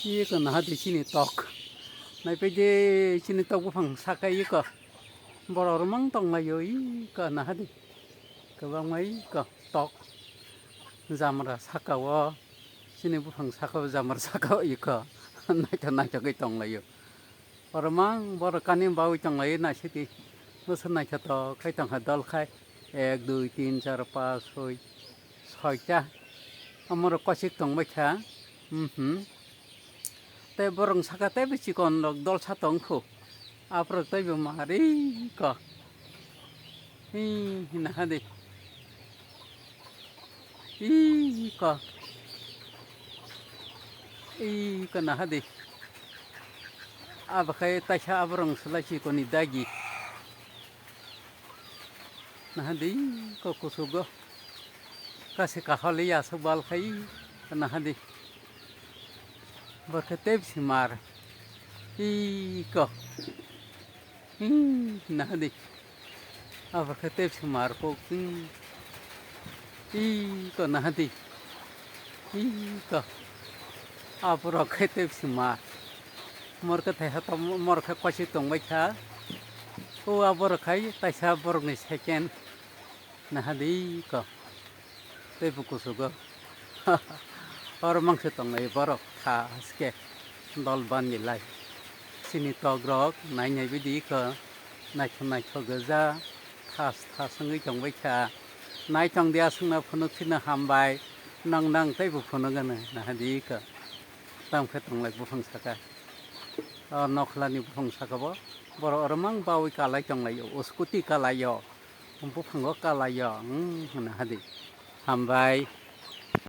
이거 나한테 신이 떡. 나 bây 신이 떡 부팡 사까 이거. 뭐라 mang 마요 이거 나한테. 그방 마이 이거 떡. 자마라 사까워. 신이 부팡 사까 자마라 사까 이거. 나저 cái tông là ở mang bờ canim bao trong ấy na sẽ đi nó sẽ này cho to cái tông hạt đal khai 1 2 3 4 5 6 6 আমার কষিক তং বাইখা te borong saka te bi chikon lok dol sa tong khu aprok te bi mari ko hi na hadi ko na hadi ab khay ta sha abrong sala chi ko ni dagi na hadi ko kusugo kasi ka holi ya subal khay na hadi berketep simar iko nah di berketep simar poking iko nah di iko apro ketep simar morka teh atau morka kwasi tong baca o apro kai taisa borong ni second nah di iko tepukusugo और मंगसे तो नहीं बरो खास के दल बन मिलाई सिनी तो ग्रक नाई नाई बिदी को नाई को गजा खास संगी चंग बैठा नाई चंग दिया संग फुनु खिन हामबाय नंग नंग तै बुफुनु गने ना दी को तम खे तंग लाई बुफंग सका और नखलानि बुफंग सकाबो बरो और मंग बावै कालाई चंग लाई उसकुति कालायो बुफंग कालायो ना दी हामबाय